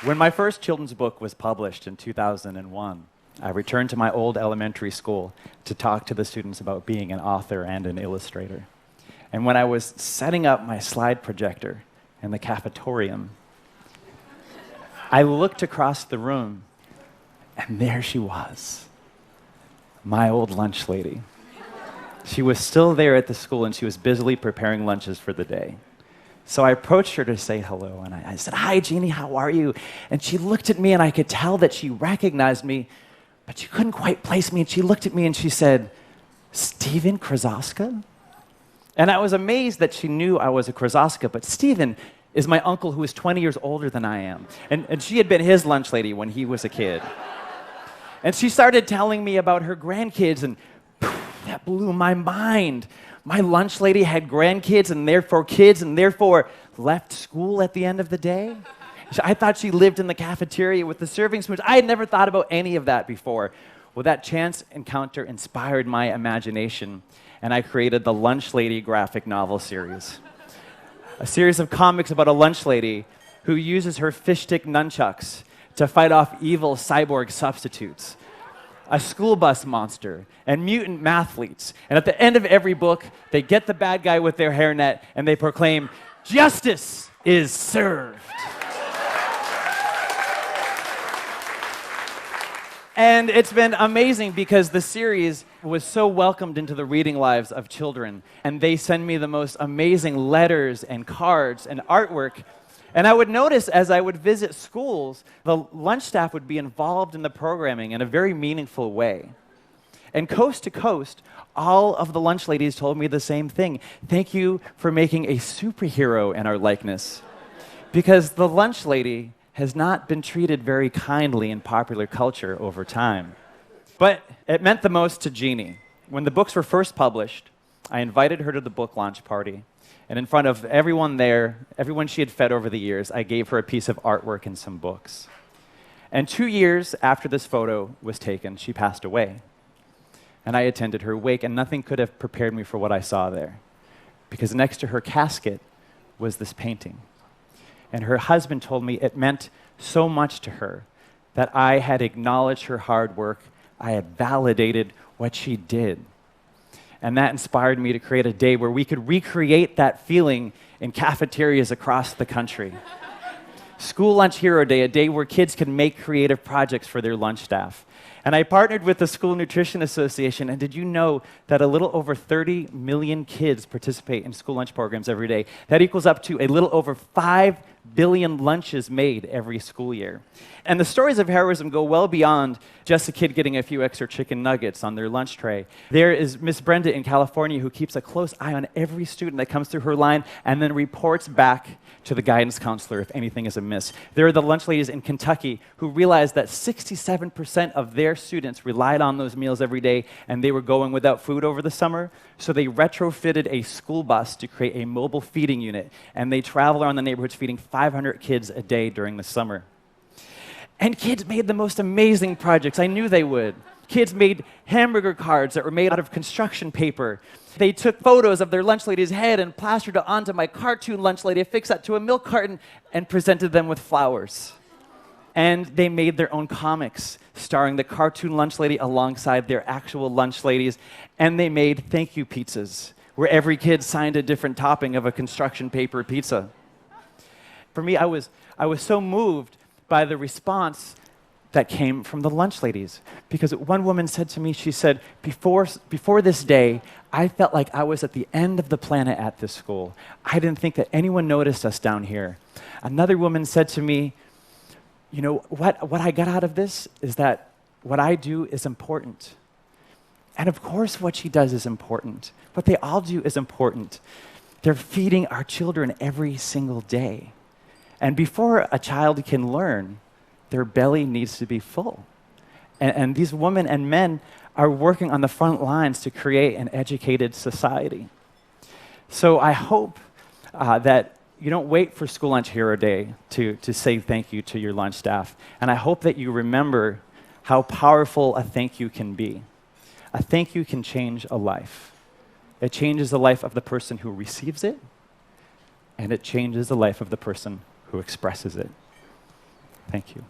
When my first children's book was published in 2001, I returned to my old elementary school to talk to the students about being an author and an illustrator. And when I was setting up my slide projector in the cafetorium, I looked across the room, and there she was, my old lunch lady. She was still there at the school, and she was busily preparing lunches for the day. So I approached her to say hello, and I said, "Hi, Jeannie, how are you?" And she looked at me, and I could tell that she recognized me, but she couldn't quite place me. And she looked at me, and she said, "Stephen Krosoczka?" And I was amazed that she knew I was a Krosoczka, but Stephen is my uncle who is 20 years older than I am. And she had been his lunch lady when he was a kid. And she started telling me about her grandkids, and that blew my mind. My lunch lady had grandkids and therefore left school at the end of the day. I thought she lived in the cafeteria with the serving spoons. I had never thought about any of that before. Well, that chance encounter inspired my imagination, and I created the Lunch Lady graphic novel series. A series of comics about a lunch lady who uses her fish stick nunchucks to fight off evil cyborg substitutes, a school bus monster, and mutant mathletes. And at the end of every book, they get the bad guy with their hairnet, and they proclaim, "Justice is served." And it's been amazing because the series was so welcomed into the reading lives of children, and they send me the most amazing letters and cards and artwork. And I would notice as I would visit schools, the lunch staff would be involved in the programming in a very meaningful way. And coast to coast, all of the lunch ladies told me the same thing. "Thank you for making a superhero in our likeness." Because the lunch lady has not been treated very kindly in popular culture over time. But it meant the most to Jeannie. When the books were first published, I invited her to the book launch party. And in front of everyone there, everyone she had fed over the years, I gave her a piece of artwork and some books. And 2 years after this photo was taken, she passed away. And I attended her wake, and nothing could have prepared me for what I saw there. Because next to her casket was this painting. And her husband told me it meant so much to her that I had acknowledged her hard work, I had validated what she did. And that inspired me to create a day where we could recreate that feeling in cafeterias across the country. School Lunch Hero Day, a day where kids can make creative projects for their lunch staff. And I partnered with the School Nutrition Association, and did you know that a little over 30 million kids participate in school lunch programs every day? That equals up to a little over 5 billion lunches made every school year. And the stories of heroism go well beyond just a kid getting a few extra chicken nuggets on their lunch tray. There is Miss Brenda in California who keeps a close eye on every student that comes through her line and then reports back to the guidance counselor if anything is amiss. There are the lunch ladies in Kentucky who realized that 67% of their students relied on those meals every day and they were going without food over the summer. So they retrofitted a school bus to create a mobile feeding unit, and they travel around the neighborhoods feeding 500 kids a day during the summer. And kids made the most amazing projects. I knew they would. Kids made hamburger cards that were made out of construction paper. They took photos of their lunch lady's head and plastered it onto my cartoon lunch lady, affixed that to a milk carton, and presented them with flowers. And they made their own comics, starring the cartoon lunch lady alongside their actual lunch ladies. And they made thank you pizzas, where every kid signed a different topping of a construction paper pizza. For me, I was so moved by the response that came from the lunch ladies. Because one woman said to me, she said, before this day, I felt like I was at the end of the planet at this school. I didn't think that anyone noticed us down here. Another woman said to me, you know, what I got out of this is that what I do is important. And of course what she does is important. What they all do is important. They're feeding our children every single day. And before a child can learn, their belly needs to be full. And these women and men are working on the front lines to create an educated society. So I hope that you don't wait for School Lunch Hero Day to say thank you to your lunch staff. And I hope that you remember how powerful a thank you can be. A thank you can change a life. It changes the life of the person who receives it, and it changes the life of the person who expresses it. Thank you.